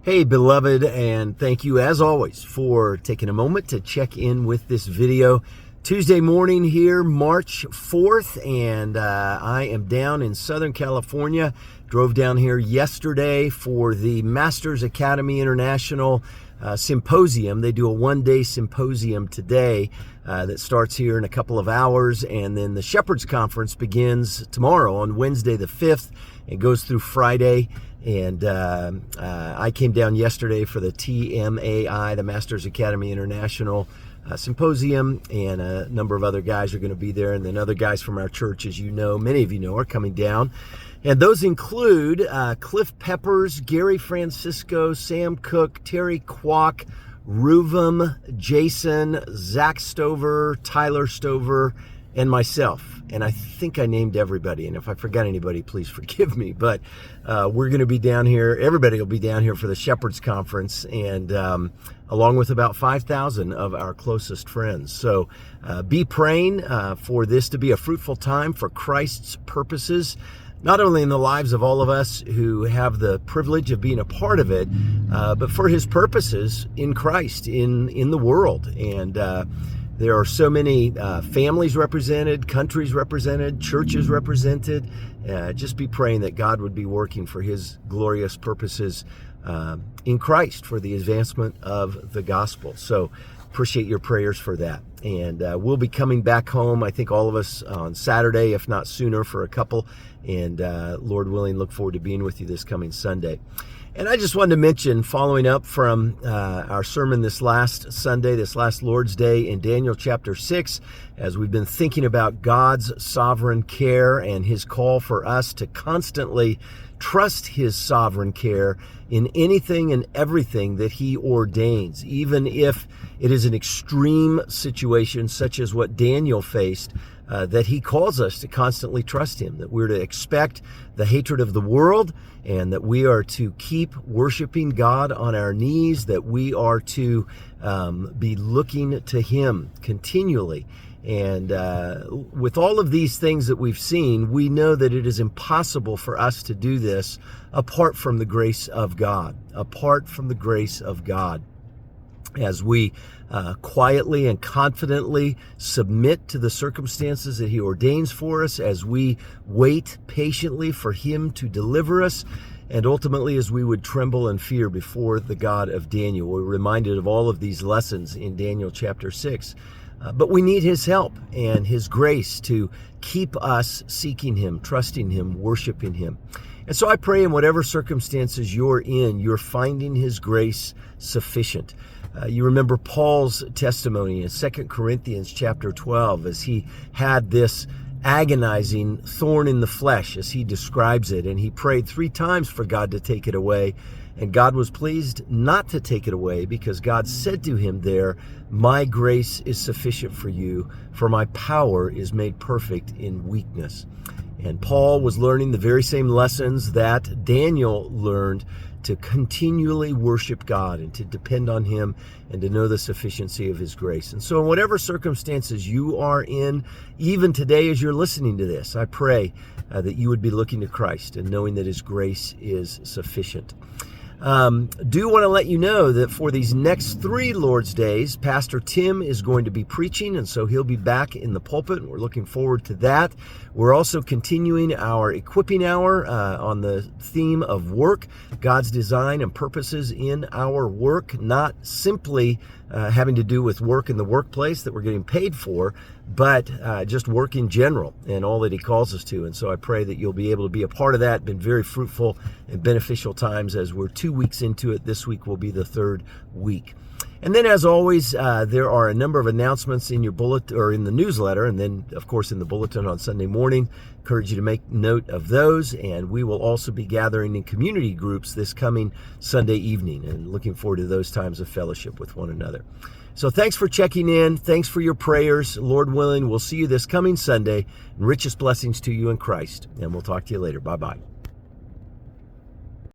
Hey, beloved, and thank you as always for taking a moment to check in with this video. Tuesday morning here, March 4th, and I am down in Southern California. Drove down here yesterday for the Masters Academy International Symposium. They do a one-day symposium today that starts here in a couple of hours, and then the Shepherds Conference begins tomorrow on Wednesday the 5th and goes through Friday. And I came down yesterday for the TMAI, the Masters Academy International Symposium, and a number of other guys are going to be there, and then other guys from our church, as you know, many of you know, are coming down. And those include Cliff Peppers, Gary Francisco, Sam Cook, Terry Kwok, Ruvum, Jason, Zach Stover, Tyler Stover, and myself. And I think I named everybody, and if I forgot anybody, please forgive me. But we're going to be down here, everybody will be down here for the Shepherds Conference, and along with about 5,000 of our closest friends. So be praying for this to be a fruitful time for Christ's purposes, not only in the lives of all of us who have the privilege of being a part of it, but for his purposes in Christ, in the world. And there are so many families represented, countries represented, churches represented. Just be praying that God would be working for his glorious purposes in Christ for the advancement of the gospel. So appreciate your prayers for that. And we'll be coming back home, I think all of us, on Saturday, if not sooner, for a couple. And Lord willing, look forward to being with you this coming Sunday. And I just wanted to mention, following up from our sermon this last Sunday, this last Lord's Day in Daniel chapter 6, as we've been thinking about God's sovereign care and his call for us to constantly trust his sovereign care in anything and everything that he ordains, even if it is an extreme situation such as what Daniel faced, that he calls us to constantly trust him, that we're to expect the hatred of the world, and that we are to keep worshiping God on our knees, that we are to be looking to him continually. And with all of these things that we've seen, we know that it is impossible for us to do this apart from the grace of God, apart from the grace of God. As we quietly and confidently submit to the circumstances that he ordains for us, as we wait patiently for him to deliver us, and ultimately as we would tremble and fear before the God of Daniel. We're reminded of all of these lessons in Daniel chapter 6. But we need his help and his grace to keep us seeking him, trusting him, worshiping him. And so I pray in whatever circumstances you're in, you're finding his grace sufficient. You remember Paul's testimony in 2 Corinthians chapter 12, as he had this agonizing thorn in the flesh, as he describes it, and he prayed 3 times for God to take it away, and God was pleased not to take it away, because God said to him there, "My grace is sufficient for you, for my power is made perfect in weakness." And Paul was learning the very same lessons that Daniel learned, to continually worship God and to depend on him and to know the sufficiency of his grace. And so in whatever circumstances you are in, even today as you're listening to this, I pray that you would be looking to Christ and knowing that his grace is sufficient. Do want to let you know that for these next 3 Lord's Days, Pastor Tim is going to be preaching, and so he'll be back in the pulpit, and we're looking forward to that. We're also continuing our equipping hour on the theme of work, God's design and purposes in our work, not simply having to do with work in the workplace that we're getting paid for, but just work in general and all that he calls us to. And so I pray that you'll be able to be a part of that. Been very fruitful and beneficial times as we're 2 weeks into it. This week will be the 3rd week. And then, as always, there are a number of announcements in your bulletin, or in the newsletter, and then, of course, in the bulletin on Sunday morning. Encourage you to make note of those. And we will also be gathering in community groups this coming Sunday evening, and looking forward to those times of fellowship with one another. So thanks for checking in. Thanks for your prayers. Lord willing, we'll see you this coming Sunday. And richest blessings to you in Christ. And we'll talk to you later. Bye-bye.